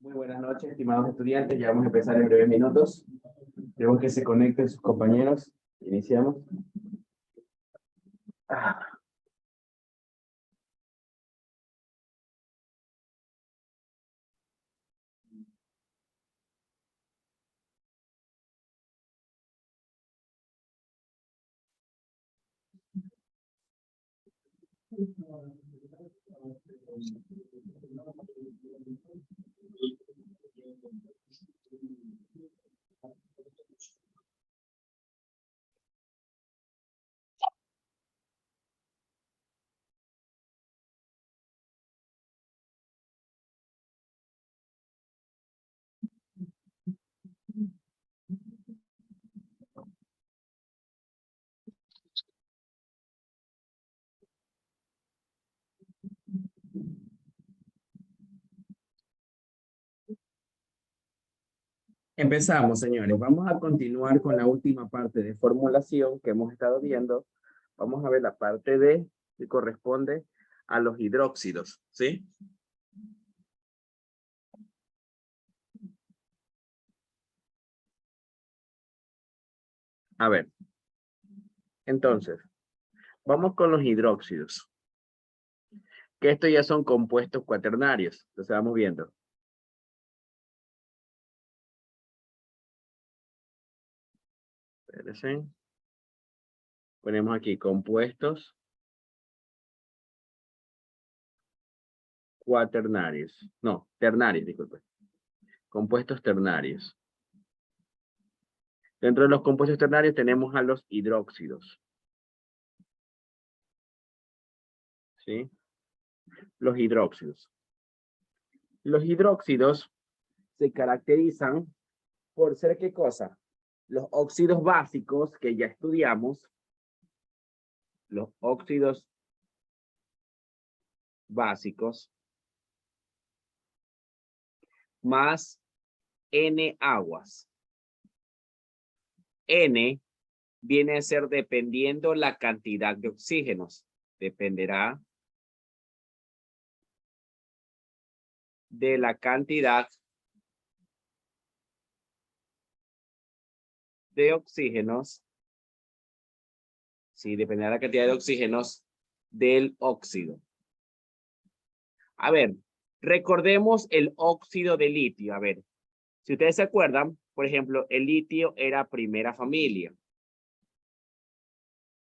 Muy buenas noches, estimados estudiantes. Ya vamos a empezar en breves minutos. Debo que se conecten sus compañeros. Iniciamos. Empezamos, señores. Vamos a continuar con la última parte de formulación que hemos estado viendo. Vamos a ver la parte de que corresponde a los hidróxidos, ¿sí? A ver. Entonces, vamos con los hidróxidos. Que estos ya son compuestos cuaternarios. Entonces vamos viendo. Espérense. Ponemos aquí compuestos cuaternarios. No, ternarios, disculpe. Compuestos ternarios. Dentro de los compuestos ternarios tenemos a los hidróxidos. ¿Sí? Los hidróxidos. Los hidróxidos se caracterizan por ser ¿qué cosa? Los óxidos básicos que ya estudiamos. Los óxidos básicos más N aguas. N viene a ser dependiendo la cantidad de oxígenos. Dependerá de la cantidad de oxígenos. Sí, dependerá de la cantidad de oxígenos del óxido. A ver, recordemos el óxido de litio. A ver, si ustedes se acuerdan, por ejemplo, el litio era primera familia.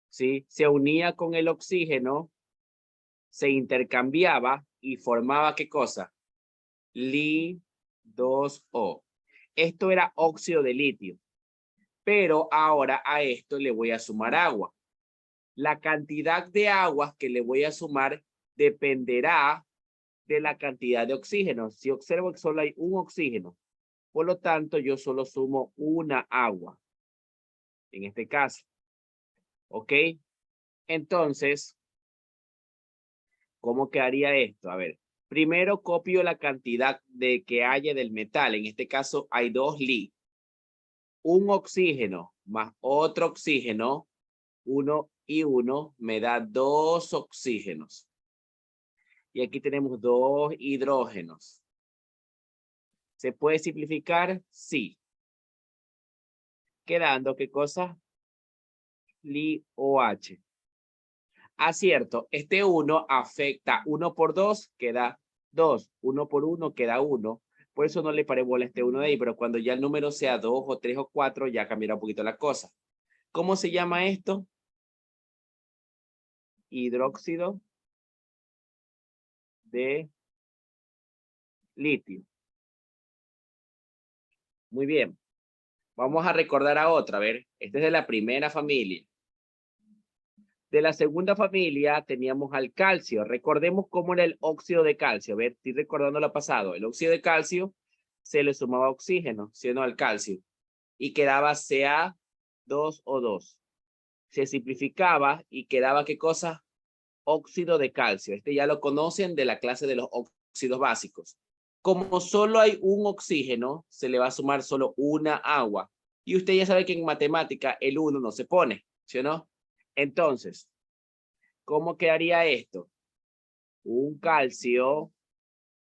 ¿Sí? Se unía con el oxígeno, se intercambiaba y formaba ¿qué cosa? Li2O. Esto era óxido de litio. Pero ahora a esto le voy a sumar agua. La cantidad de aguas que le voy a sumar dependerá de la cantidad de oxígeno. Si observo que solo hay un oxígeno, por lo tanto yo solo sumo una agua. En este caso. ¿Ok? Entonces, ¿cómo quedaría esto? A ver, primero copio la cantidad de que haya del metal. En este caso hay 2 Li. Un oxígeno más otro oxígeno, 1 y 1, me da 2 oxígenos. Y aquí tenemos 2 hidrógenos. ¿Se puede simplificar? Sí. Quedando, ¿qué cosa? LiOH. Ah, cierto, este 1 afecta 1 por 2, queda 2. 1 por 1 queda 1. Por eso no le paré bola a este 1 de ahí, pero cuando ya el número sea 2 o 3 o 4, ya cambiará un poquito la cosa. ¿Cómo se llama esto? Hidróxido de litio. Muy bien. Vamos a recordar a otra, a ver. Este es de la primera familia. De la segunda familia teníamos al calcio. Recordemos cómo era el óxido de calcio. A ver, estoy recordando lo pasado. El óxido de calcio se le sumaba oxígeno, siendo al calcio. Y quedaba 2O2. Se simplificaba y quedaba, ¿qué cosa? Óxido de calcio. Este ya lo conocen de la clase de los óxidos básicos. Como solo hay un oxígeno, se le va a sumar solo una agua. Y usted ya sabe que en matemática el 1 no se pone, ¿sí o no? Entonces, ¿cómo quedaría esto? Un calcio,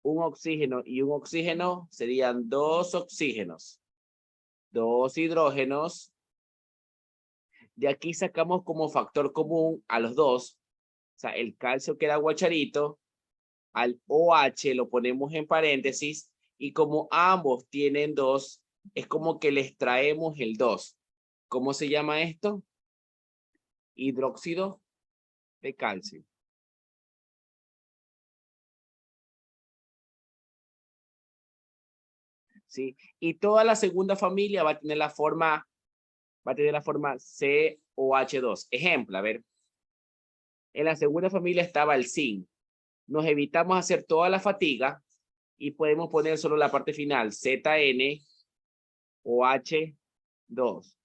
un oxígeno y un oxígeno serían 2 oxígenos, 2 hidrógenos. De aquí sacamos como factor común a los dos. O sea, el calcio queda guacharito. Al OH lo ponemos en paréntesis. Y como ambos tienen 2, es como que les traemos el 2. ¿Cómo se llama esto? Hidróxido de calcio. ¿Sí? Y toda la segunda familia va a tener la forma COH2. Ejemplo, a ver. En la segunda familia estaba el zinc. Nos evitamos hacer toda la fatiga y podemos poner solo la parte final, ZnOH2.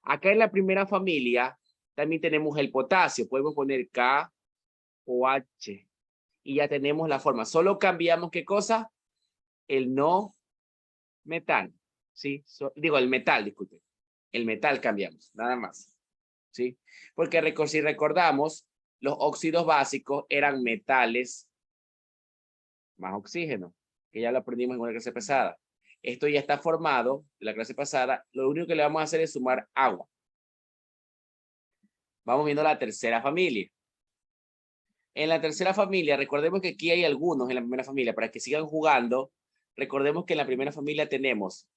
Acá en la primera familia también tenemos el potasio. Podemos poner KOH y ya tenemos la forma. Solo cambiamos, ¿qué cosa? El no metal. ¿Sí? Digo, el metal, disculpe. El metal cambiamos, nada más. ¿Sí? Porque si recordamos, los óxidos básicos eran metales más oxígeno, que ya lo aprendimos en una clase pasada. Esto ya está formado de la clase pasada. Lo único que le vamos a hacer es sumar agua. Vamos viendo la tercera familia. En la tercera familia, recordemos que aquí hay algunos en la primera familia, para que sigan jugando. Recordemos que en la primera familia tenemos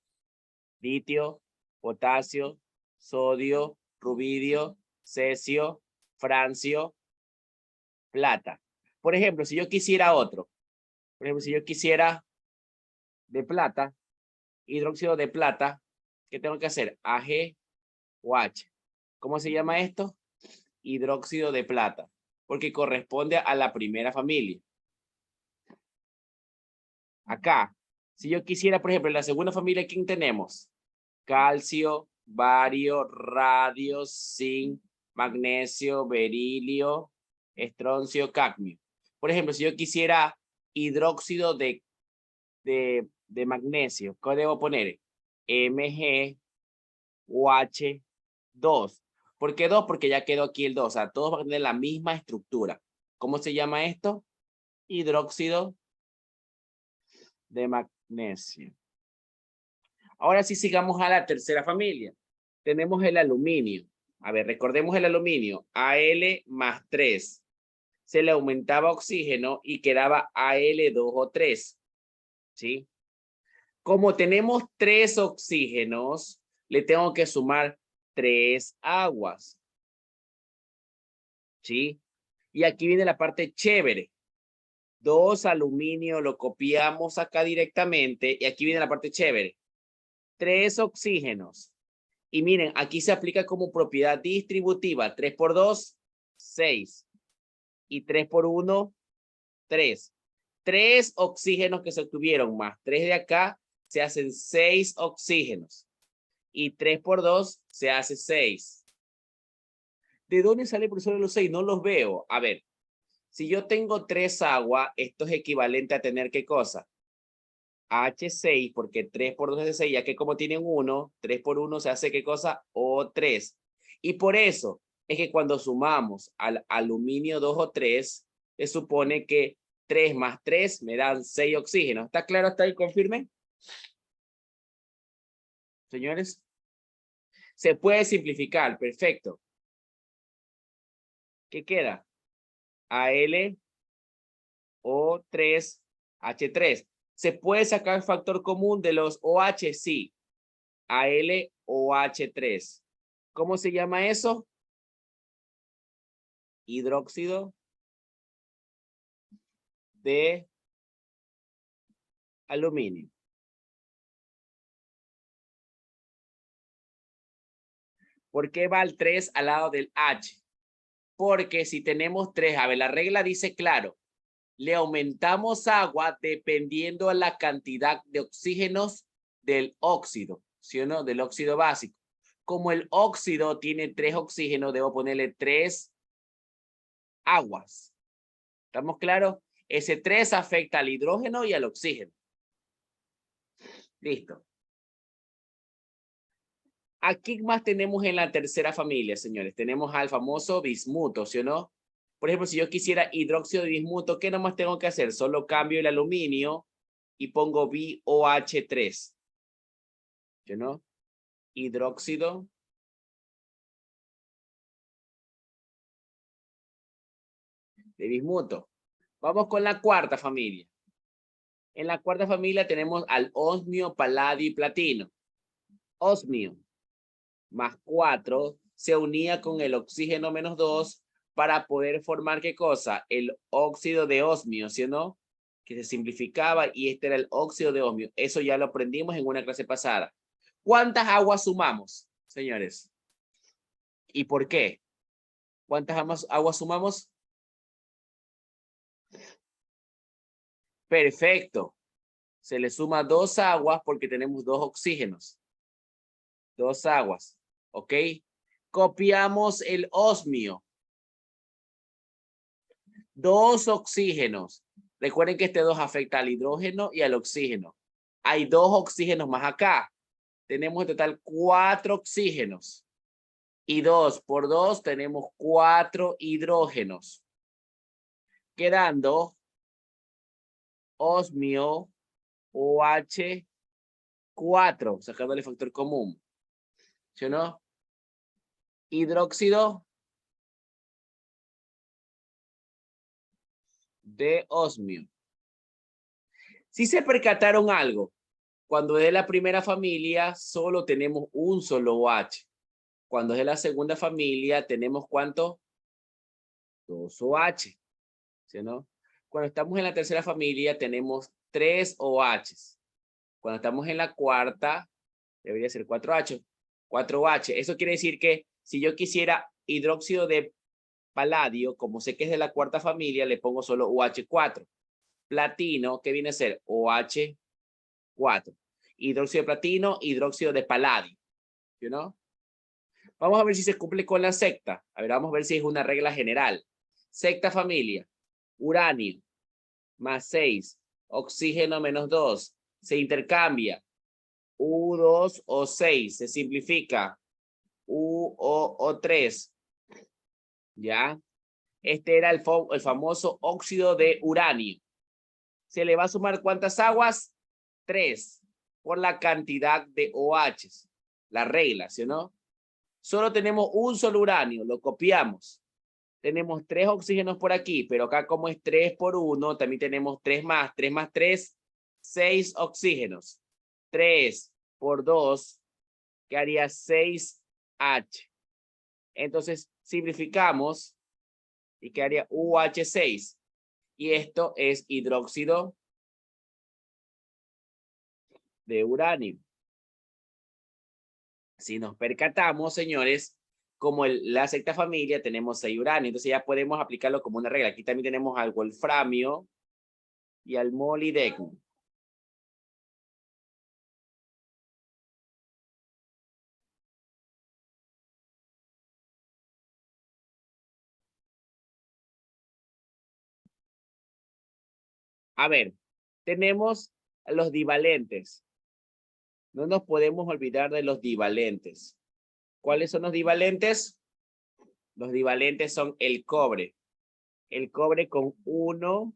litio, potasio, sodio, rubidio, cesio, francio, plata. Por ejemplo, si yo quisiera otro, por ejemplo, si yo quisiera de plata, hidróxido de plata, ¿qué tengo que hacer? AgOH. ¿Cómo se llama esto? Hidróxido de plata, porque corresponde a la primera familia. Acá, si yo quisiera, por ejemplo, en la segunda familia, ¿quién tenemos? Calcio, bario, radio, zinc, magnesio, berilio, estroncio, cadmio. Por ejemplo, si yo quisiera hidróxido de magnesio, ¿qué debo poner? MgOH2. ¿Por qué 2? Porque ya quedó aquí el 2. O sea, todos van a tener la misma estructura. ¿Cómo se llama esto? Hidróxido de magnesio. Ahora sí sigamos a la tercera familia. Tenemos el aluminio. A ver, recordemos el aluminio. Al+3. Se le aumentaba oxígeno y quedaba Al2O3. ¿Sí? Como tenemos 3 oxígenos, le tengo que sumar 3 aguas. ¿Sí? Y aquí viene la parte chévere. 2 aluminio, lo copiamos acá directamente. Y aquí viene la parte chévere. 3 oxígenos. Y miren, aquí se aplica como propiedad distributiva. 3 por 2, 6. Y 3 por 1, 3. 3 oxígenos que se obtuvieron más 3 de acá, se hacen 6 oxígenos. Y 3 por 2 se hace 6. ¿De dónde sale el profesor de los 6? No los veo. A ver, si yo tengo 3 agua, esto es equivalente a tener ¿qué cosa? H6, porque 3 por 2 es 6, ya que como tienen 1, 3 por 1 se hace ¿qué cosa? O3. Y por eso es que cuando sumamos al aluminio 2O3, se supone que 3 más 3 me dan 6 oxígenos. ¿Está claro hasta ahí? Confirmen. Señores. Se puede simplificar, perfecto. ¿Qué queda? AlO3H3. ¿Se puede sacar el factor común de los OH? Sí. AlOH3. ¿Cómo se llama eso? Hidróxido de aluminio. ¿Por qué va el 3 al lado del H? Porque si tenemos 3, a ver, la regla dice claro, le aumentamos agua dependiendo a la cantidad de oxígenos del óxido, ¿sí o no? Del óxido básico. como el óxido tiene 3 oxígenos, debo ponerle 3 aguas. ¿Estamos claros? Ese 3 afecta al hidrógeno y al oxígeno. Listo. Aquí más tenemos en la tercera familia, señores. Tenemos al famoso bismuto, ¿sí o no? Por ejemplo, si yo quisiera hidróxido de bismuto, ¿qué nomás tengo que hacer? Solo cambio el aluminio y pongo BOH3. ¿Sí o no? Hidróxido de bismuto. Vamos con la cuarta familia. En la cuarta familia tenemos al osmio, paladio y platino. Osmio más 4 se unía con el oxígeno menos 2 para poder formar ¿qué cosa? El óxido de osmio, ¿sí o no? Que se simplificaba y este era el óxido de osmio. Eso ya lo aprendimos en una clase pasada. ¿Cuántas aguas sumamos, señores? ¿Y por qué? ¿Cuántas aguas sumamos? Perfecto. Se le suma 2 aguas porque tenemos 2 oxígenos. 2 aguas. ¿Ok? Copiamos el osmio. 2 oxígenos. Recuerden que este 2 afecta al hidrógeno y al oxígeno. Hay 2 oxígenos más acá. Tenemos en total 4 oxígenos. Y 2 por 2 tenemos 4 hidrógenos. Quedando osmio OH4, sacando el factor común. ¿Sí o no? Hidróxido de osmio. Si se percataron algo, cuando es de la primera familia, solo tenemos un solo OH. Cuando es de la segunda familia, tenemos ¿cuánto? 2 OH. ¿Sí o no? Cuando estamos en la tercera familia, tenemos 3 OHs. Cuando estamos en la cuarta, debería ser 4H. 4H. Eso quiere decir que si yo quisiera hidróxido de paladio, como sé que es de la cuarta familia, le pongo solo OH4. Platino, ¿qué viene a ser? OH4. Hidróxido de platino, hidróxido de paladio. ¿Sí o no? Vamos a ver si se cumple con la secta. A ver, vamos a ver si es una regla general. Secta familia. Uranio más 6. Oxígeno menos 2. Se intercambia. U2 o 6. Se simplifica. UO3. ¿Ya? Este era el famoso óxido de uranio. ¿Se le va a sumar cuántas aguas? 3. Por la cantidad de OHs. La regla, ¿sí o no? Solo tenemos un solo uranio. Lo copiamos. Tenemos 3 oxígenos por aquí, pero acá como es 3 por 1, también tenemos 3 más 3, 6 oxígenos. 3 por 2, que haría 6H. Entonces, simplificamos y quedaría UH6. Y esto es hidróxido de uranio. Si nos percatamos, señores, como la secta familia, tenemos 6 uranio, entonces ya podemos aplicarlo como una regla. Aquí también tenemos al wolframio y al molibdeno. A ver, tenemos los divalentes. No nos podemos olvidar de los divalentes. ¿Cuáles son los divalentes? Los divalentes son el cobre. El cobre con 1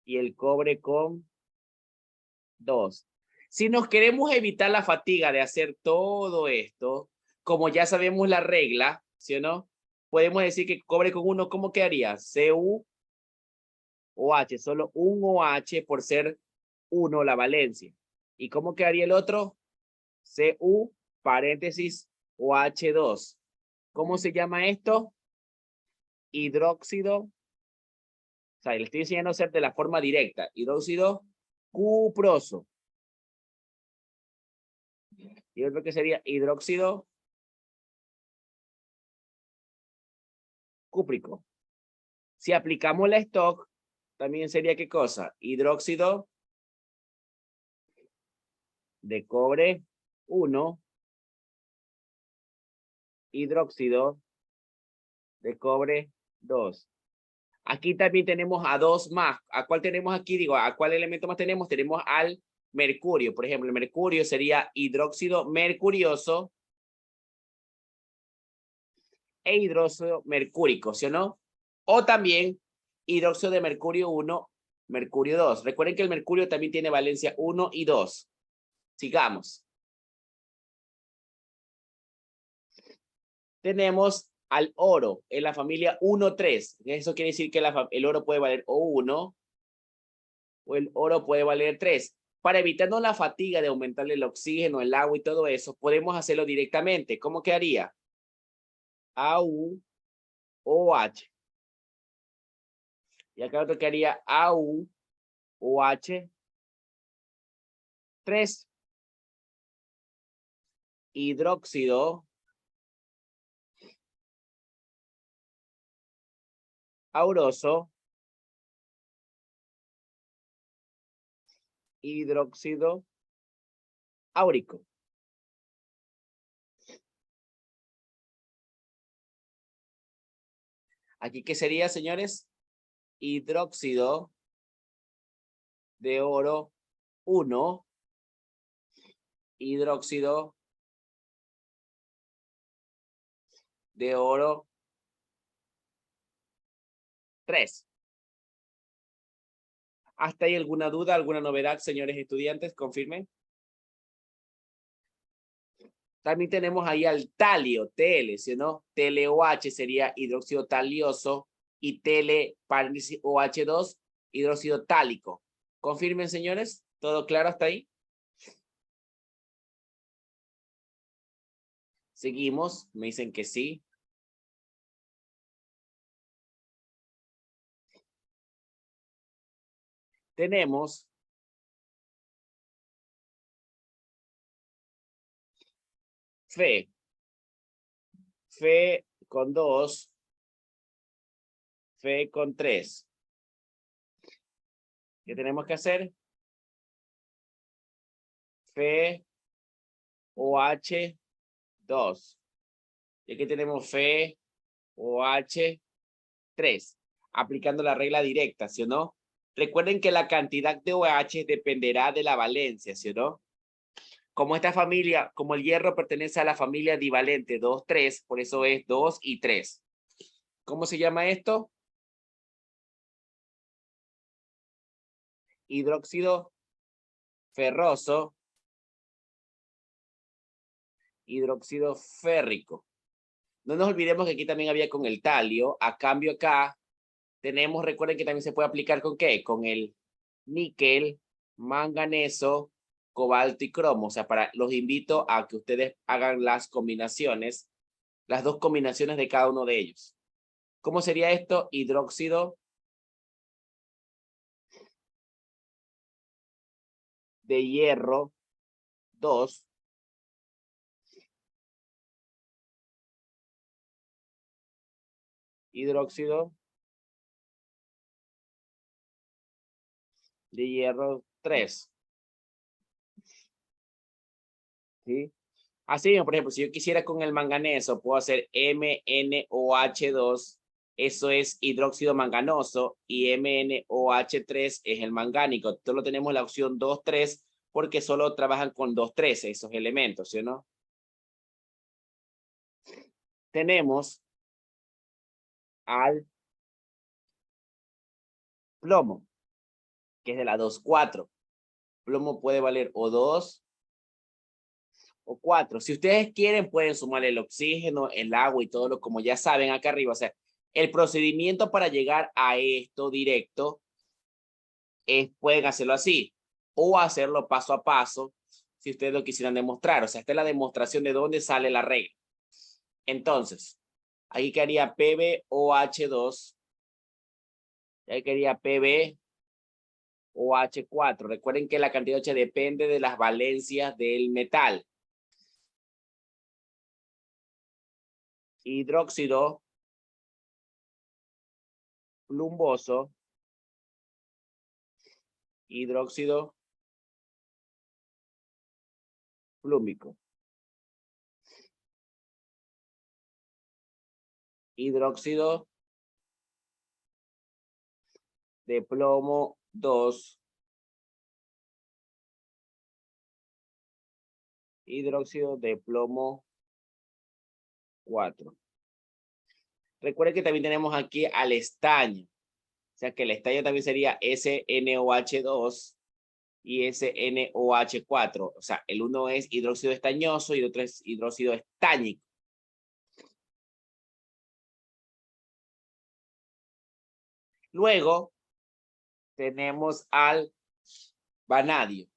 y el cobre con 2. Si nos queremos evitar la fatiga de hacer todo esto, como ya sabemos la regla, ¿sí o no? Podemos decir que cobre con 1, ¿cómo quedaría? CuOH, solo un OH por ser 1 la valencia. ¿Y cómo quedaría el otro? Cu paréntesis OH2. ¿Cómo se llama esto? Hidróxido. O sea, le estoy enseñando a hacer de la forma directa. Hidróxido cuproso. Y otro que sería hidróxido cúprico. Si aplicamos la stock, también sería ¿qué cosa? Hidróxido de cobre 1 hidróxido de cobre 2. Aquí también tenemos a dos más. ¿A cuál tenemos aquí? Digo, ¿a cuál elemento más tenemos? Tenemos al mercurio. Por ejemplo, el mercurio sería hidróxido mercurioso e hidróxido mercúrico, ¿sí o no? O también hidróxido de mercurio 1, mercurio 2. Recuerden que el mercurio también tiene valencia 1 y 2. Sigamos. Tenemos al oro en la familia 1,3. Eso quiere decir que el oro puede valer o 1 o el oro puede valer 3. Para evitarnos la fatiga de aumentar el oxígeno, el agua y todo eso, podemos hacerlo directamente. ¿Cómo quedaría? AuOH. Y acá otro quedaría AuOH3. Hidróxido auroso, hidróxido áurico. Aquí, ¿qué sería, señores? Hidróxido de oro 1, hidróxido de oro 3. ¿Hasta ahí alguna duda, alguna novedad, señores estudiantes? Confirmen. También tenemos ahí al talio, TL, ¿sí o no? TLOH sería hidróxido talioso y TL paréntesis OH2, hidróxido tálico. Confirmen, señores. ¿Todo claro hasta ahí? Seguimos. Me dicen que sí. Tenemos Fe. Fe con 2. Fe con 3. ¿Qué tenemos que hacer? Fe OH 2. Y aquí tenemos Fe OH 3. Aplicando la regla directa, ¿sí o no? Recuerden que la cantidad de OH dependerá de la valencia, ¿sí o no? Como esta familia, como el hierro pertenece a la familia divalente 2, 3, por eso es 2 y 3. ¿Cómo se llama esto? Hidróxido ferroso, hidróxido férrico. No nos olvidemos que aquí también había con el talio. A cambio acá tenemos, recuerden que también se puede aplicar con ¿qué? Con el níquel, manganeso, cobalto y cromo. O sea, los invito a que ustedes hagan las combinaciones, las dos combinaciones de cada uno de ellos. ¿Cómo sería esto? Hidróxido de hierro 2, hidróxido de hierro 3. ¿Sí? Así, por ejemplo, si yo quisiera con el manganeso, puedo hacer MnOH2, eso es hidróxido manganoso, y MnOH3 es el mangánico. Solo tenemos la opción 2, 3, porque solo trabajan con 2, 3 esos elementos, ¿sí o no? Tenemos al plomo, que es de la 2, 4. Plomo puede valer o 2 o 4. Si ustedes quieren, pueden sumar el oxígeno, el agua y todo lo como ya saben acá arriba. O sea, el procedimiento para llegar a esto directo pueden hacerlo así o hacerlo paso a paso si ustedes lo quisieran demostrar. O sea, esta es la demostración de dónde sale la regla. Entonces, aquí quedaría PbOH2, aquí quedaría PbOH4. Recuerden que la cantidad de OH depende de las valencias del metal. Hidróxido plumboso, hidróxido plúmico. hidróxido de plomo 2, hidróxido de plomo 4. Recuerden que también tenemos aquí al estaño. O sea que el estaño también sería SNOH2 y SNOH4. O sea, el uno es hidróxido estañoso y el otro es hidróxido estáñico. Luego tenemos al vanadio.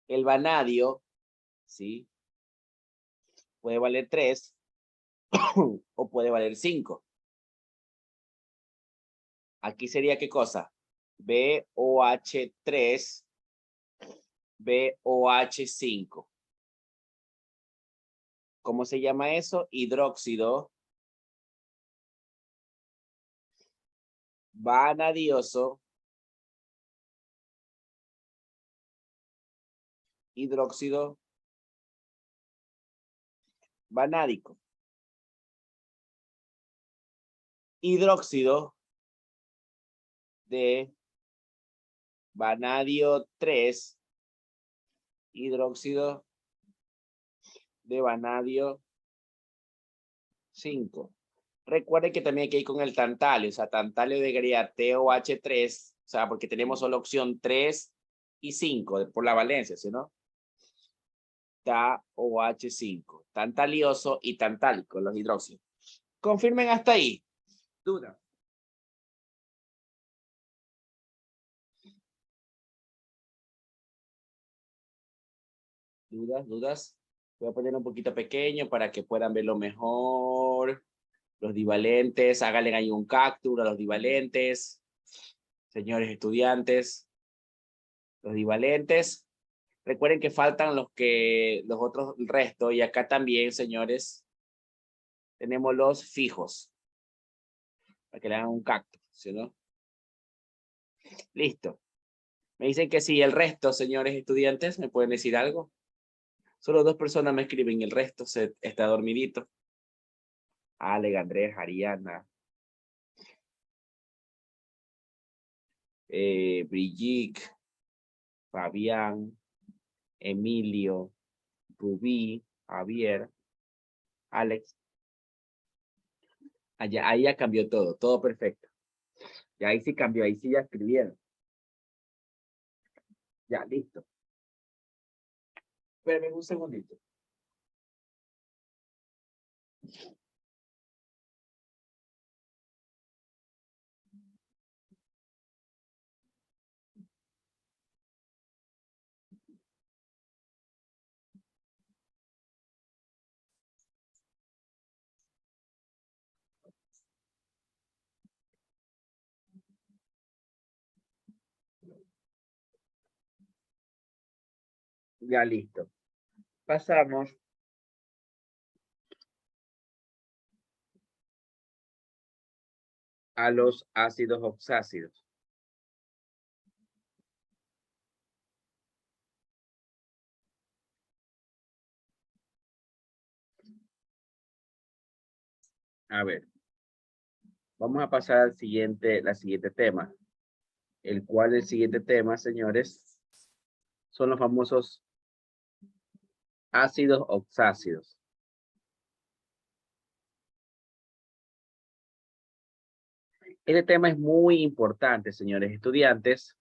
El vanadio, ¿sí? Puede valer 3 o puede valer 5. Aquí sería ¿qué cosa? BOH3, BOH5. ¿Cómo se llama eso? Hidróxido vanadioso, hidróxido vanádico. Hidróxido de vanadio 3, hidróxido de vanadio 5. Recuerden que también hay que ir con el tantalio, o sea, tantalio debería TOH3, o sea, porque tenemos solo opción 3 y 5 por la valencia, ¿sí no? TOH5, tantalioso y tantálico, los hidróxidos. Confirmen hasta ahí. ¿Duda? ¿Dudas? Voy a poner un poquito pequeño para que puedan verlo mejor. Los divalentes, háganle ahí un captura a los divalentes. Señores estudiantes, los divalentes. Recuerden que faltan los otros restos y acá también, señores, tenemos los fijos. Para que le hagan un cactus, ¿sí no? Listo. Me dicen que sí, el resto, señores estudiantes, ¿me pueden decir algo? Solo 2 personas me escriben, el resto está dormidito. Ale, Andrés, Ariana, Brigitte, Fabián, Emilio, Rubí, Javier, Alex. Allá, ahí ya cambió todo perfecto. Ya ahí sí cambió, ahí sí ya escribieron. Ya, listo. Espérame un segundito. Ya, listo. Pasamos a los ácidos oxácidos. A ver, vamos a pasar al siguiente tema, el cual el siguiente tema, señores, son los famosos ácidos oxácidos. Este tema es muy importante, señores estudiantes,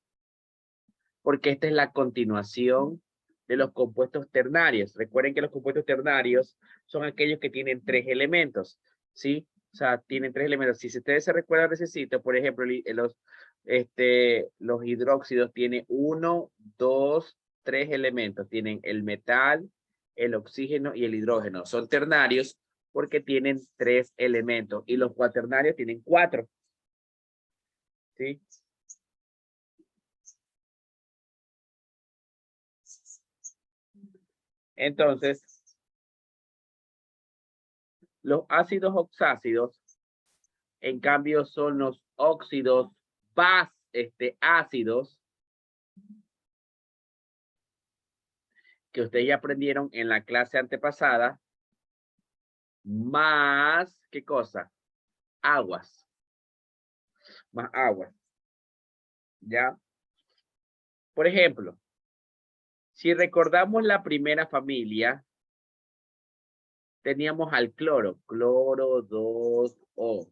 porque esta es la continuación de los compuestos ternarios. Recuerden que los compuestos ternarios son aquellos que tienen 3 elementos, ¿sí? O sea, tienen 3 elementos. Si ustedes se recuerdan de ese sitio, por ejemplo, los hidróxidos tienen 1, 2, 3 elementos. Tienen el metal, el oxígeno y el hidrógeno. Son ternarios porque tienen 3 elementos. Y los cuaternarios tienen 4. ¿Sí? Entonces, los ácidos oxácidos, en cambio, son los óxidos ácidos que ustedes ya aprendieron en la clase antepasada, más, ¿qué cosa? Aguas. Más aguas. ¿Ya? Por ejemplo, si recordamos la primera familia, teníamos al cloro. Cloro 2O.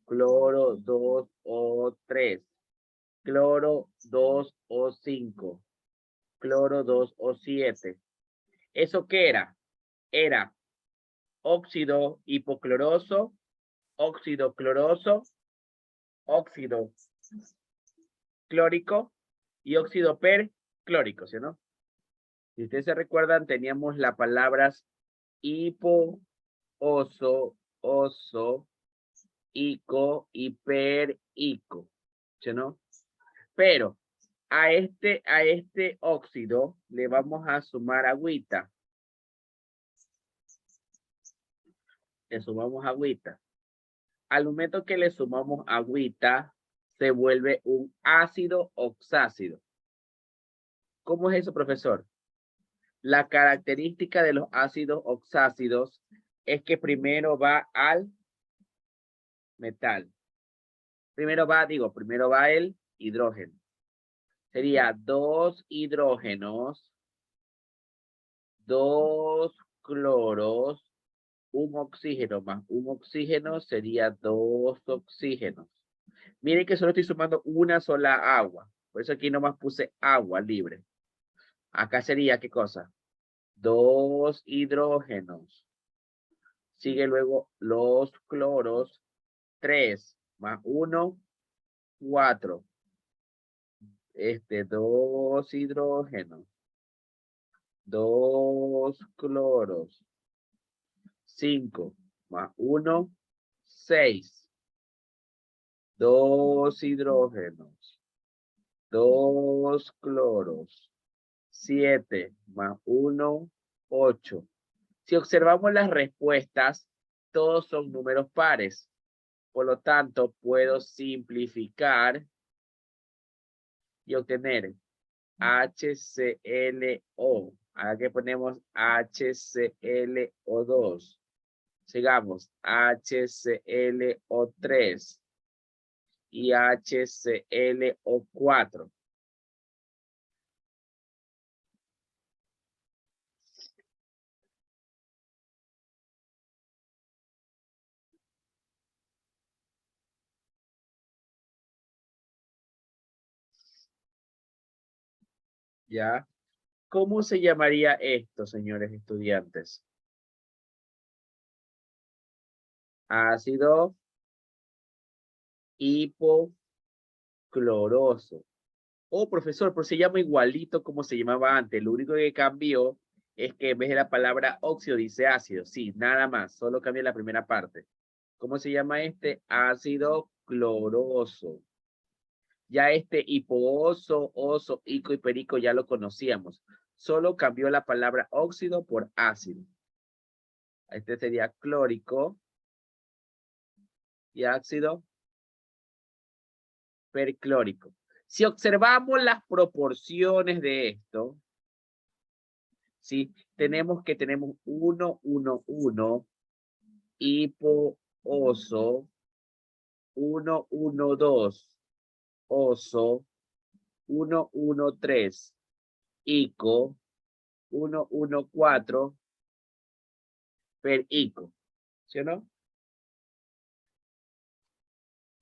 Cloro 2O3. Cloro 2O5. Cloro 2O7. ¿Eso qué era? Era óxido hipocloroso, óxido cloroso, óxido clórico y óxido perclórico, ¿sí o no? Si ustedes se recuerdan, teníamos las palabras hipo, oso, oso, ico y perico, ¿sí o no? Pero a este óxido le vamos a sumar agüita. Le sumamos agüita. Al momento que le sumamos agüita, se vuelve un ácido oxácido. ¿Cómo es eso, profesor? La característica de los ácidos oxácidos es que primero va al metal. Primero va el hidrógeno. Sería 2 hidrógenos, 2 cloros, un oxígeno más un oxígeno sería 2 oxígenos. Miren que solo estoy sumando una sola agua. Por eso aquí nomás puse agua libre. Acá sería, ¿qué cosa? 2 hidrógenos. Sigue luego los cloros. 3 más 1, 4. 2 hidrógenos. 2 cloros. 5 más 1, 6. 2 hidrógenos. 2 cloros. 7 más 1, 8. Si observamos las respuestas, todos son números pares. Por lo tanto, puedo simplificar y obtener HClO. Ahora que ponemos HClO2. Sigamos, HClO3 y HClO4. ¿Ya? ¿Cómo se llamaría esto, señores estudiantes? Ácido hipocloroso. Oh, profesor, pero se llama igualito como se llamaba antes. Lo único que cambió es que en vez de la palabra óxido dice ácido. Sí, nada más. Solo cambia la primera parte. ¿Cómo se llama este? Ácido cloroso. Ya este hipooso, oso, ico y perico ya lo conocíamos. Solo cambió la palabra óxido por ácido. Este sería clórico y ácido perclórico. Si observamos las proporciones de esto, ¿sí? Tenemos 1, 1, 1, hipo, oso, 1, 1, 2, oso, 1, 1, 3, ico, 1, 1, 4, perico. ¿Sí o no?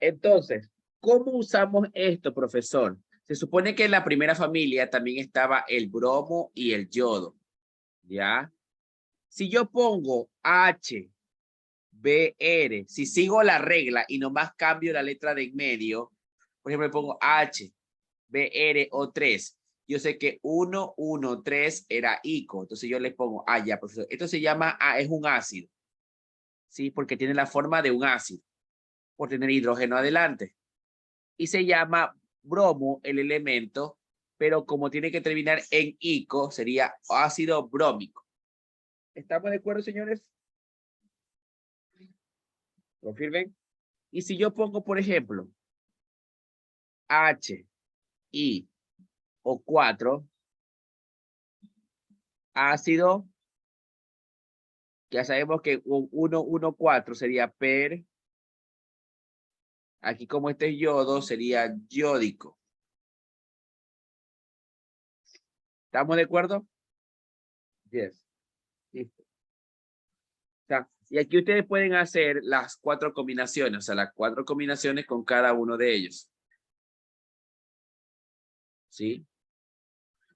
Entonces, ¿cómo usamos esto, profesor? Se supone que en la primera familia también estaba el bromo y el yodo, ¿ya? Si yo pongo H, B, R, si sigo la regla y nomás cambio la letra de en medio, por ejemplo, le pongo H, B, R, O3, yo sé que 1, 1, 3 era ico, entonces yo le pongo, ya, profesor, esto se llama, es un ácido, ¿sí? Porque tiene la forma de un ácido, por tener hidrógeno adelante. Y se llama bromo el elemento, pero como tiene que terminar en ico, sería ácido brómico. ¿Estamos de acuerdo, señores? Confirmen. Y si yo pongo, por ejemplo, H, I, O4, ácido, Ya sabemos que 1, 1, 4 sería per. Aquí como este es yodo, sería yódico. ¿Estamos de acuerdo? Yes. Listo. O sea, y aquí ustedes pueden hacer las 4 combinaciones, o sea, las 4 combinaciones con cada uno de ellos. ¿Sí?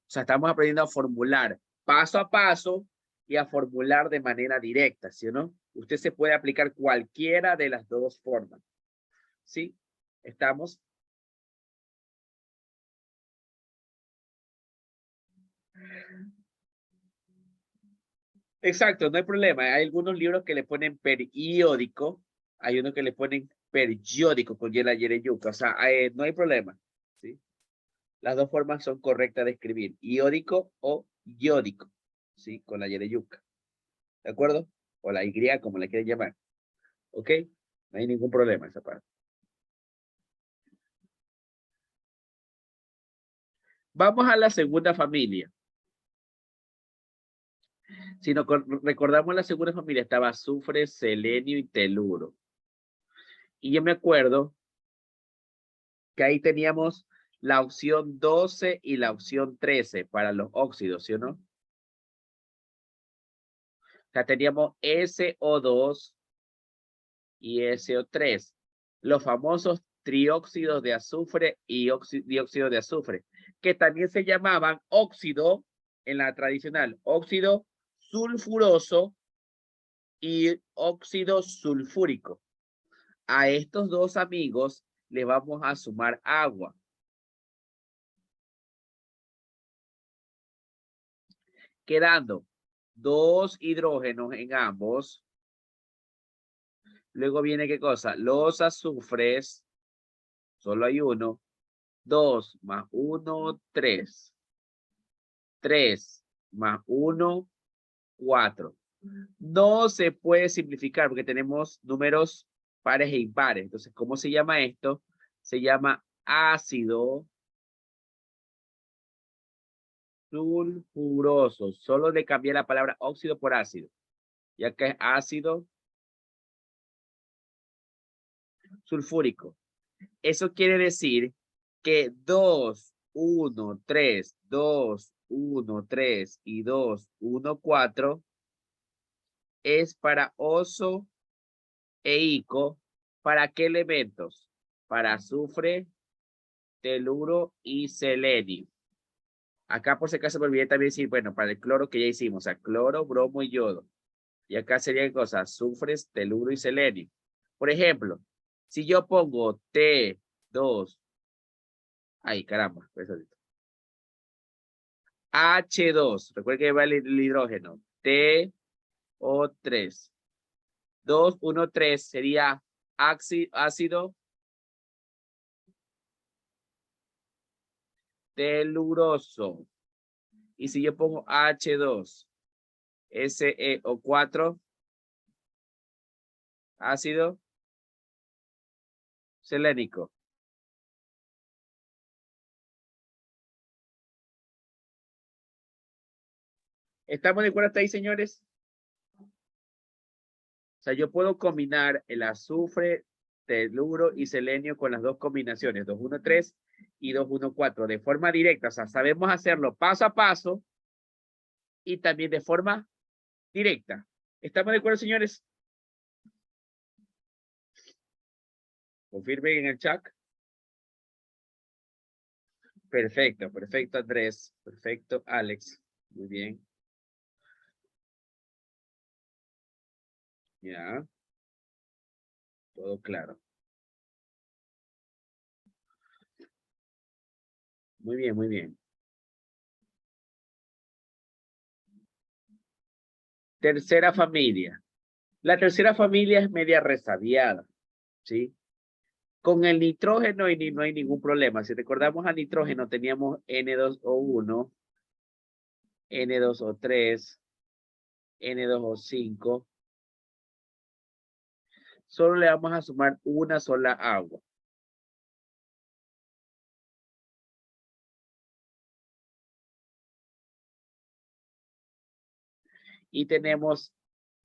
O sea, estamos aprendiendo a formular paso a paso y a formular de manera directa, ¿sí o no? Usted se puede aplicar cualquiera de las dos formas. ¿Sí? ¿Estamos? Exacto, no hay problema. Hay algunos libros que le ponen periódico, hay unos que le ponen periódico con y la yereyuca. O sea, no hay problema. ¿Sí? Las dos formas son correctas de escribir, iódico o iódico, ¿sí? Con la yereyuca. ¿De acuerdo? O la Y, como le quieren llamar. ¿Ok? No hay ningún problema esa parte. Vamos a la segunda familia. Si nos recordamos la segunda familia, estaba azufre, selenio y teluro. Y yo me acuerdo que ahí teníamos la opción 12 y la opción 13 para los óxidos, ¿sí o no? O sea, teníamos SO2 y SO3, los famosos trióxidos de azufre y dióxido de azufre, que también se llamaban óxido en la tradicional, óxido sulfuroso y óxido sulfúrico. A estos dos amigos le vamos a sumar agua. Quedando 2 hidrógenos en ambos. Luego viene, ¿qué cosa? Los azufres, solo hay uno. 2 más 1, 3. 3 más 1, 4. No se puede simplificar porque tenemos números pares e impares. Entonces, ¿cómo se llama esto? Se llama ácido sulfuroso. Solo le cambié la palabra óxido por ácido, ya que es ácido sulfúrico. Eso quiere decir que 2, 1, 3, 2, 1, 3 y 2, 1, 4 es para oso e ico. ¿Para qué elementos? Para azufre, teluro y selenio. Acá por si acaso me olvidé también decir, bueno, para el cloro que ya hicimos, o sea, cloro, bromo y yodo. Y acá serían cosas, azufres, teluro y selenio. Por ejemplo, si yo pongo T2, ay, caramba, H2, recuerden que va el hidrógeno, TO3, 2, 1, 3 sería ácido teluroso. Y si yo pongo H2, SeO4, ácido selénico. ¿Estamos de acuerdo hasta ahí, señores? O sea, yo puedo combinar el azufre, teluro y selenio con las dos combinaciones, 213 y 214, de forma directa. O sea, sabemos hacerlo paso a paso y también de forma directa. ¿Estamos de acuerdo, señores? Confirmen en el chat. Perfecto, perfecto, Andrés. Perfecto, Alex. Muy bien. Ya. Todo claro. Muy bien, muy bien. Tercera familia. La tercera familia es media resabiada, ¿sí? Con el nitrógeno y no hay ningún problema. Si recordamos al nitrógeno, teníamos N2O1, N2O3, N2O5. Solo le vamos a sumar una sola agua. Y tenemos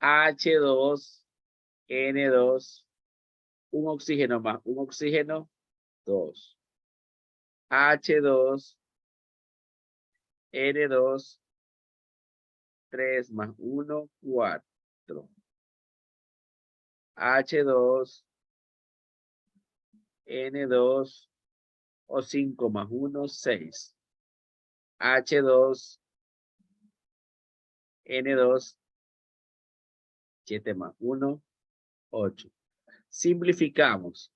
H2, N2, un oxígeno más un oxígeno, 2. H2, N2, 3 más 1, 4. H2, N2, o 5 más 1, 6. H2, N2, 7 más 1, 8. Simplificamos.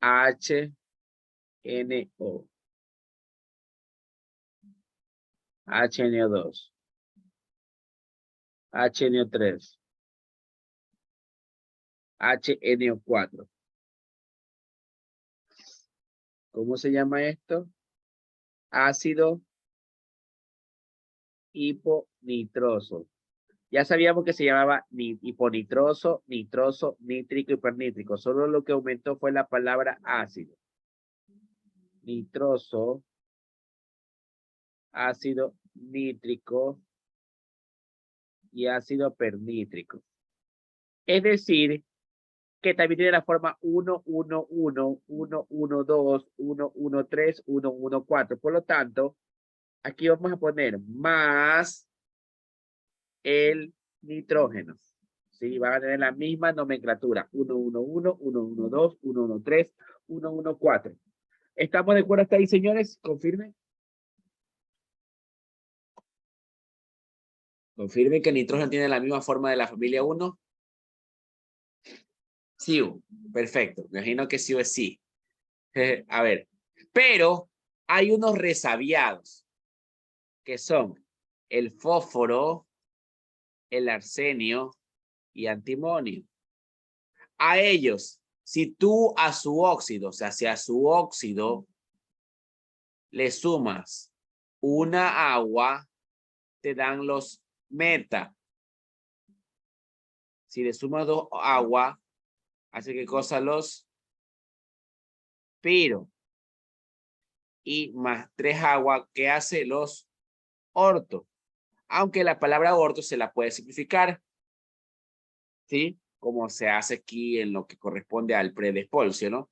HNO. HNO2. HNO3. HNO4. ¿Cómo se llama esto? Ácido hiponitroso. Ya sabíamos que se llamaba hiponitroso, nitroso, nítrico y pernítrico. Solo lo que aumentó fue la palabra ácido. Nitroso, ácido nítrico y ácido pernítrico. Es decir, que también tiene la forma 1, 1, 1, 1, 1, 2, 1, 1, 3, 1, 1, 4. Por lo tanto, aquí vamos a poner más el nitrógeno. ¿Sí? Van a tener la misma nomenclatura. 1, 1, 1, 1, 1, 2, 1, 1, 3, 1, 1, 4. ¿Estamos de acuerdo hasta ahí, señores? Confirme. Confirme que el nitrógeno tiene la misma forma de la familia 1. Sí, perfecto. Me imagino que sí o es sí. A ver, pero hay unos resabiados que son el fósforo, el arsenio y antimonio. A ellos, si tú a su óxido, o sea, si a su óxido le sumas una agua, te dan los meta. Si le sumas 2 agua, hace que cosa los piro. Y más 3 agua, ¿qué hace los orto? Aunque la palabra orto se la puede simplificar, ¿sí? Como se hace aquí en lo que corresponde al predespolcio, ¿no?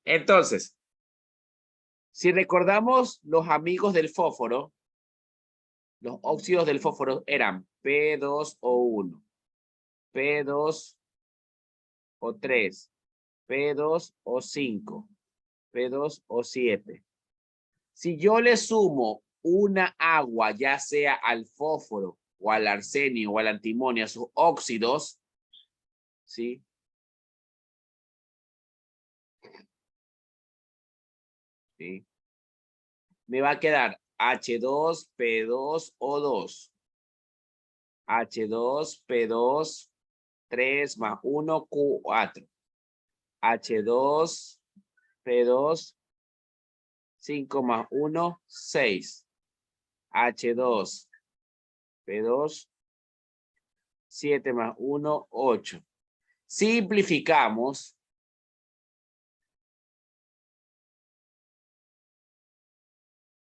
Entonces, si recordamos los amigos del fósforo, los óxidos del fósforo eran P2O1, P2O3, P2O5, P2O7. Si yo le sumo una agua, ya sea al fósforo o al arsenio o al antimonio, a sus óxidos, ¿sí? ¿Sí? Me va a quedar H2P2O2. H2P2, 3 más 1, 4. H2P2, 5 más 1, 6. H2P2, 7 más 1, 8. Simplificamos.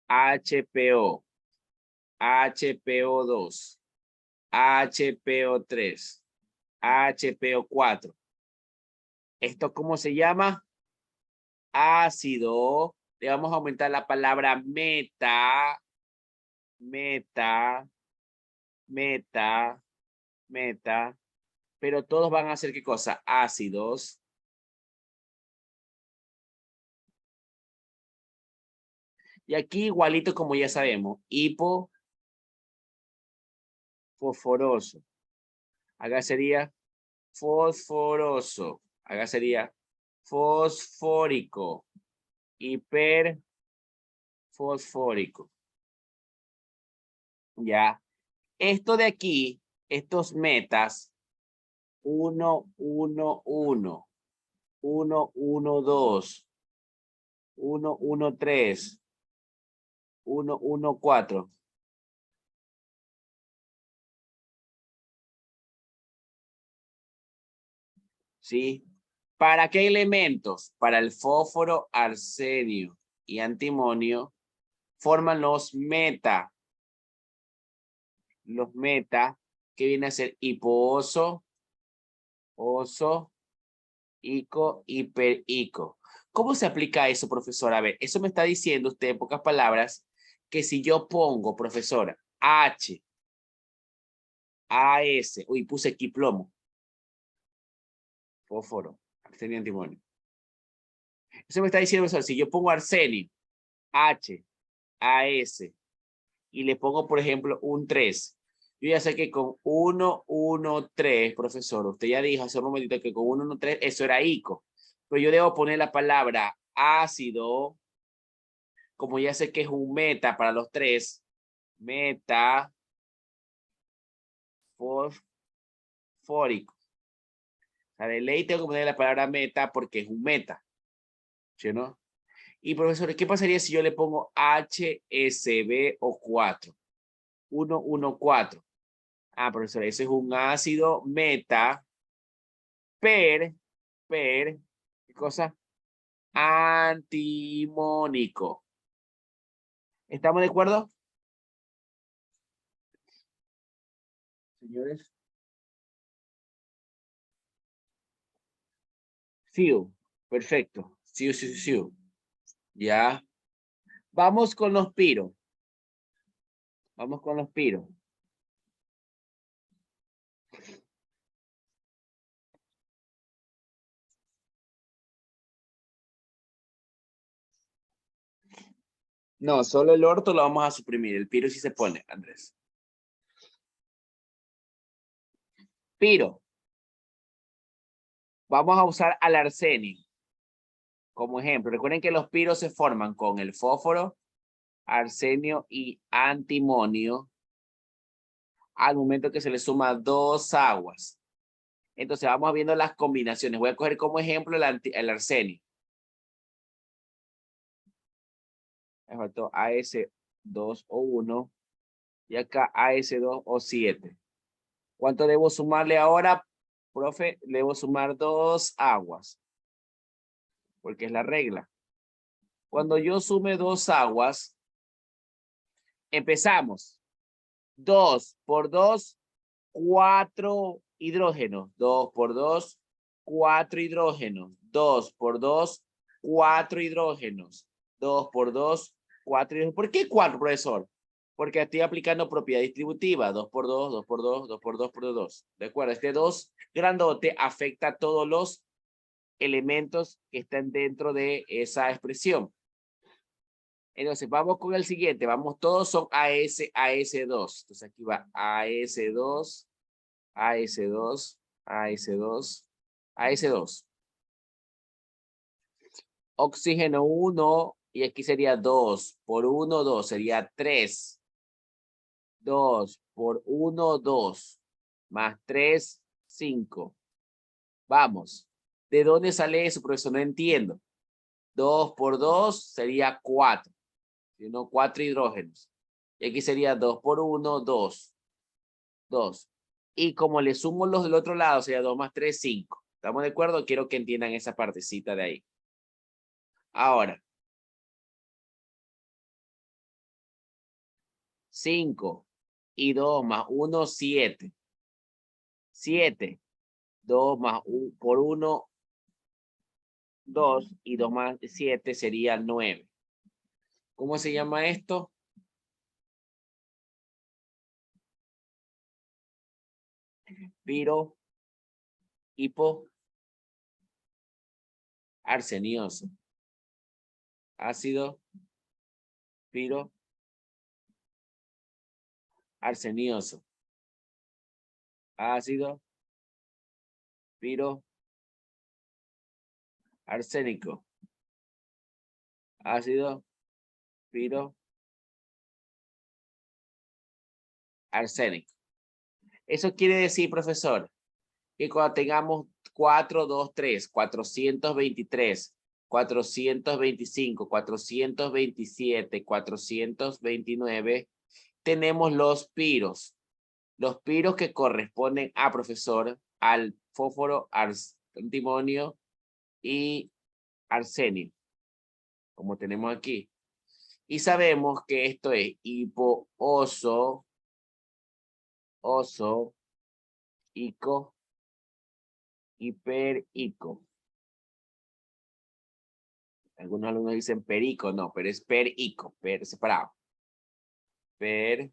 HPO, HPO2, HPO3, HPO4. ¿Esto cómo se llama? Ácido. Le vamos a aumentar la palabra meta, meta, meta, meta. Pero todos van a ser ¿qué cosa? Ácidos. Y aquí igualito como ya sabemos, hipofosforoso. Acá sería fosforoso. Acá sería fosfórico. Hiperfosfórico. Ya. Esto de aquí, estos metas, 1, 1, 1, 1, 1, 2, 1, 1, 3, 1, 1, 4. ¿Sí? ¿Para qué elementos? Para el fósforo, arsenio y antimonio forman los meta. Los meta, que viene a ser hipooso, oso, ico, hiperico. ¿Cómo se aplica eso, profesora? A ver, eso me está diciendo usted en pocas palabras que si yo pongo, profesora, H, AS, uy, puse aquí plomo, fósforo, arsenio, antimonio. Eso me está diciendo, profesor, si yo pongo arsenio, H, AS, y le pongo, por ejemplo, un 3. Yo ya sé que con 1, 1, 3, profesor, usted ya dijo hace un momentito que con 1, 1, 3, eso era ico. Pero yo debo poner la palabra ácido, como ya sé que es un meta para los 3, meta fosfórico. O sea, de ley tengo que poner la palabra meta porque es un meta. ¿Sí o no? Y profesor, ¿qué pasaría si yo le pongo HSBO4? 1, 1, 4. Ah, profesor, ese es un ácido meta ¿qué cosa? Antimónico. ¿Estamos de acuerdo? Señores. Fiu. Perfecto. Siu, siu, siu. Ya. Vamos con los piros. Vamos con los piros. No, solo el orto lo vamos a suprimir. El piro sí se pone, Andrés. Piro. Vamos a usar al arsenio como ejemplo. Recuerden que los piros se forman con el fósforo, arsenio y antimonio al momento que se le suma 2 aguas. Entonces vamos viendo las combinaciones. Voy a coger como ejemplo el arsenio. Me faltó AS2O1 y acá AS2O7. ¿Cuánto debo sumarle ahora, profe? Debo sumar 2 aguas, porque es la regla. Cuando yo sume 2 aguas, empezamos. 2 por 2, 4 hidrógenos. 2 por 2, 4 hidrógenos. 2 por 2, 4 hidrógenos. 2 por 2, 4 hidrógenos. ¿Por qué 4, profesor? Porque estoy aplicando propiedad distributiva. 2 por 2, 2 por 2, 2 por 2 por 2. ¿De acuerdo? Este 2 grandote afecta a todos los elementos que están dentro de esa expresión. Entonces, vamos con el siguiente. Vamos, todos son AS2. Entonces, aquí va AS2, AS2, AS2, AS2. Oxígeno 1, y aquí sería 2. Por 1, 2. Sería 3. 2 por 1, 2. Más 3, 5. Vamos. ¿De dónde sale eso, profesor? No entiendo. 2 por 2 sería 4. Sino 4 hidrógenos. Y aquí sería 2 por 1, 2. 2. Y como le sumo los del otro lado, sería 2 más 3, 5. ¿Estamos de acuerdo? Quiero que entiendan esa partecita de ahí. Ahora. 5 y 2 más 1, 7. 7. 2 más 1 por 1, 2. Y 2 más 7 sería 9. ¿Cómo se llama esto? Piro, hipo, arsenioso. Ácido, piro, arsenioso. Ácido, piro, arsénico. Ácido, piro, arsénico. Eso quiere decir, profesor, que cuando tengamos 4, 2, 3, 423, 425, 427, 429, tenemos los piros. Los piros que corresponden a, profesor, al fósforo, antimonio y arsenio, como tenemos aquí. Y sabemos que esto es hipo-oso, oso, ico, hiperico. Algunos alumnos dicen perico, no, pero es perico, per separado. Perico.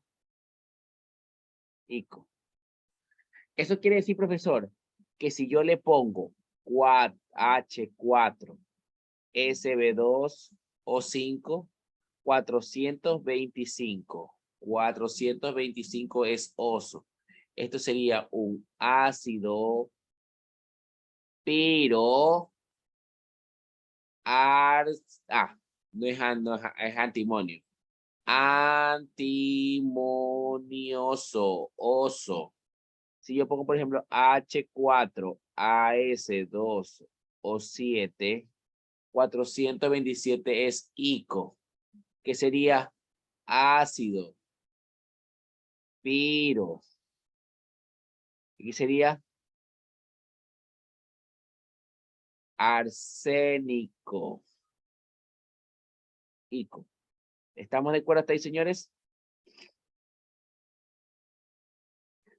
Eso quiere decir, profesor, que si yo le pongo H4, SB2 O5, 425. 425 es oso. Esto sería un ácido pero no es antimonio. Antimonioso, oso. Si yo pongo, por ejemplo, H4, AS2 o 7, 427 es ico, que sería ácido, piro. Aquí sería arsénico, ico. ¿Estamos de acuerdo hasta ahí, señores?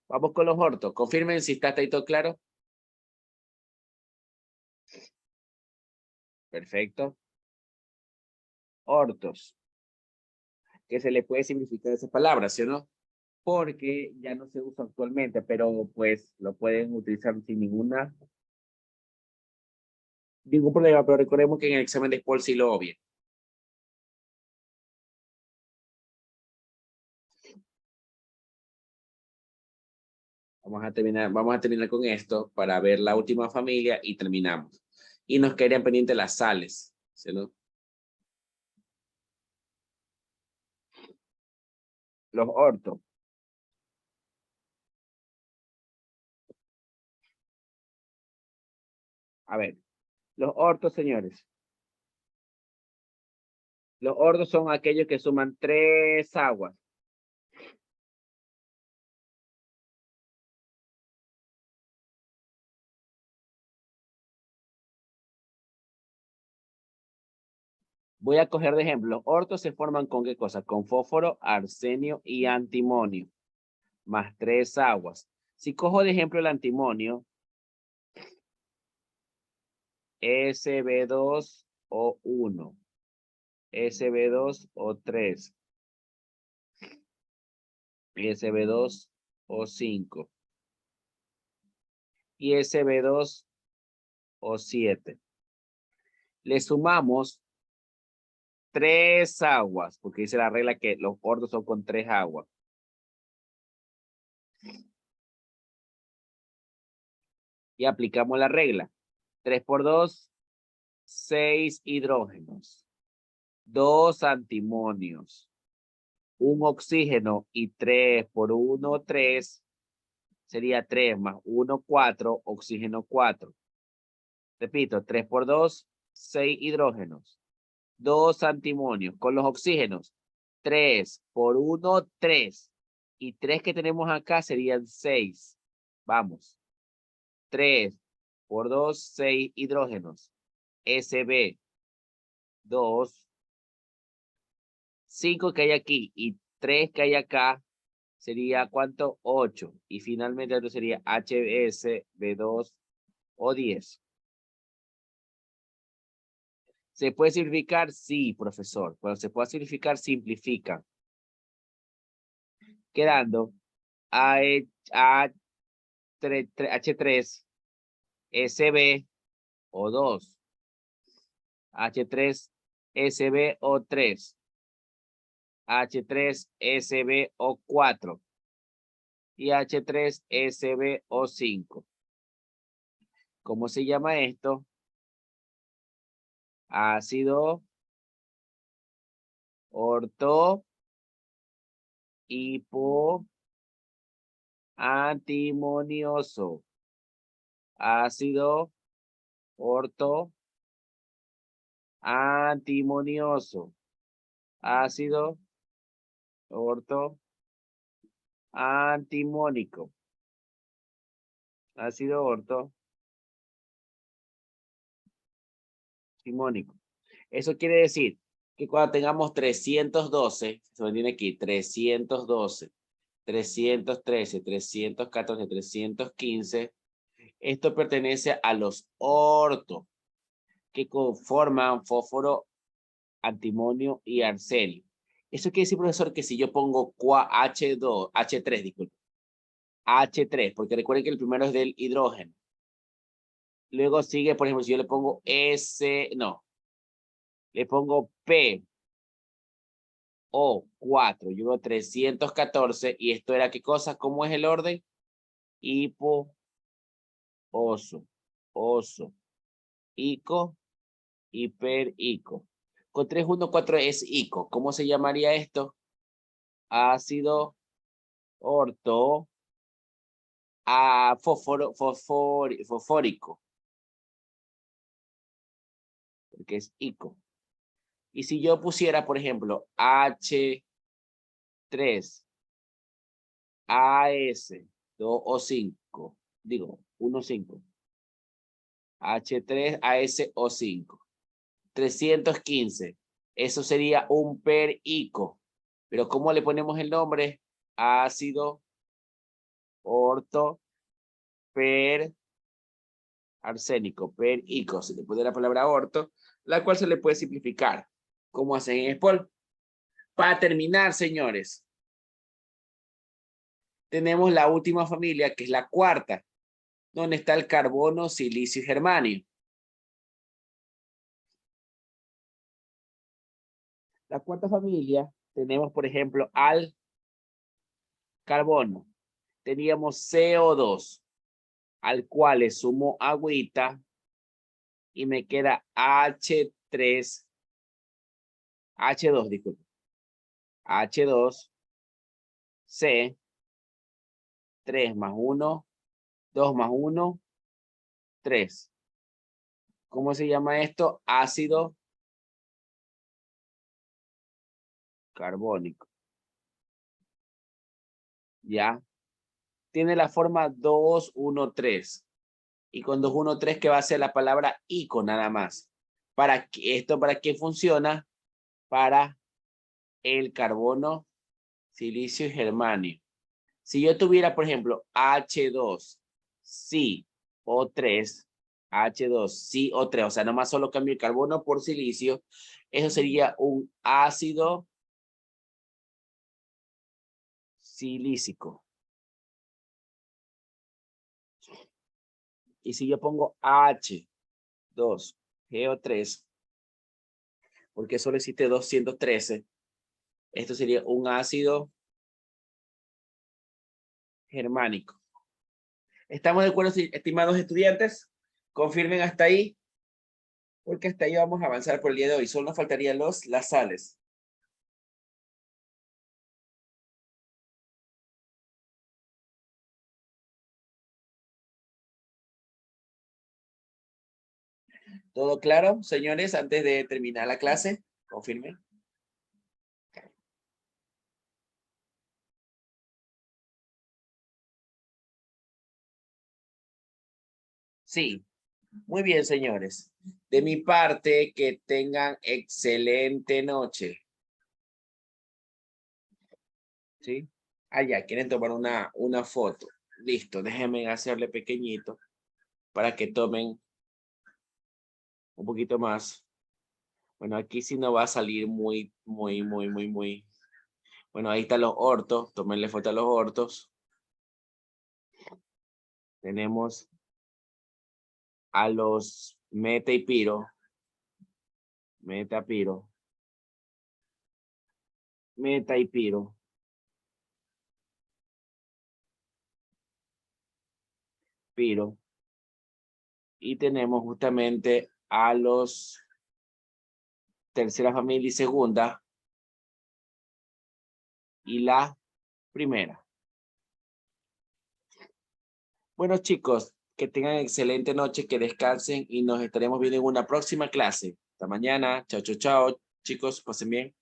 Vamos con los ortos. Confirmen si está hasta ahí todo claro. Perfecto. Ortos. Que se le puede simplificar esa palabra, ¿sí o no? Porque ya no se usa actualmente, pero pues lo pueden utilizar sin ningún problema, pero recordemos que en el examen de Sport sí lo obvien. Vamos a terminar con esto para ver la última familia y terminamos. Y nos quedarían pendientes las sales, ¿sí, no? Los ortos. A ver, los ortos, señores. Los ortos son aquellos que suman 3 aguas. Voy a coger de ejemplo. Los ortos se forman con qué cosa? Con fósforo, arsenio y antimonio. Más 3 aguas. Si cojo de ejemplo el antimonio, SB2O1, SB2O3, SB2O5 y SB2O7. Le sumamos 3 aguas, porque dice la regla que los ortos son con 3 aguas. Y aplicamos la regla. 3 por 2, 6 hidrógenos. 2 antimonios. 1 oxígeno y 3 por 1, 3. Sería 3 más 1, 4, oxígeno 4. Repito, 3 por 2, 6 hidrógenos. 2 antimonios. Con los oxígenos, 3 por 1, 3. Y 3 que tenemos acá serían 6. Vamos. 3 por 2, 6 hidrógenos. SB, 2. 5 que hay aquí y 3 que hay acá sería ¿cuánto? 8. Y finalmente esto sería HSB2 o 10. ¿Se puede simplificar? Sí, profesor. Cuando se puede simplificar, simplifica. Quedando H3 SB O2. H3 SB O3. H3 SB O4. Y H3 SB O5. ¿Cómo se llama esto? Ácido orto hipo antimonioso. Ácido orto antimonioso. Ácido orto antimónico. Ácido orto antimónico. Eso quiere decir que cuando tengamos 312, se me tiene aquí, 312, 313, 314, 315, esto pertenece a los ortos, que conforman fósforo, antimonio y arsenio. Eso quiere decir, profesor, que si yo pongo H3, disculpe, H3, porque recuerden que el primero es del hidrógeno. Luego sigue, por ejemplo, si yo le pongo le pongo PO4, yo veo 314, y esto era, ¿qué cosa? ¿Cómo es el orden? Hipo, oso, ico, hiperico. Con 314 es ico. ¿Cómo se llamaría esto? Ácido orto fosfórico, porque es ico. Y si yo pusiera, por ejemplo, H3, AS2O5, digo, 1,5, H3ASO5, 315, eso sería un perico. Pero ¿cómo le ponemos el nombre? Ácido orto arsénico, perico, se le pone la palabra orto, la cual se le puede simplificar, como hacen en SPOL. Para terminar, señores, tenemos la última familia, que es la cuarta, donde está el carbono, silicio y germanio. La cuarta familia, tenemos, por ejemplo, al carbono. Teníamos CO2, al cual le sumo agüita y me queda H2, disculpe. H2C, 3 más 1, 2 más 1, 3. ¿Cómo se llama esto? Ácido carbónico. ¿Ya? Tiene la forma 2,1,3. Y con 2,1,3, que va a ser la palabra ico nada más. ¿Para qué funciona? Para el carbono, silicio y germanio. Si yo tuviera, por ejemplo, H2, sí, O3, H2, sí, O3, o sea, nomás solo cambio el carbono por silicio, eso sería un ácido silícico. Y si yo pongo H2, GO3, porque solo existe 213, esto sería un ácido germánico. ¿Estamos de acuerdo, estimados estudiantes? Confirmen hasta ahí, porque hasta ahí vamos a avanzar por el día de hoy. Solo nos faltarían las sales. ¿Todo claro, señores? Antes de terminar la clase, confirmen. Sí, muy bien, señores. De mi parte, que tengan excelente noche. ¿Sí? Allá, quieren tomar una foto. Listo, déjenme hacerle pequeñito para que tomen un poquito más. Bueno, aquí sí no va a salir muy. Bueno, ahí están los ortos. Tómenle foto a los ortos. Tenemos a los meta y piro. Meta y piro. Piro. Y tenemos justamente a los tercera familia y segunda. Y la primera. Bueno, chicos, que tengan excelente noche, que descansen y nos estaremos viendo en una próxima clase. Hasta mañana. Chao, chao, chao. Chicos, pasen bien.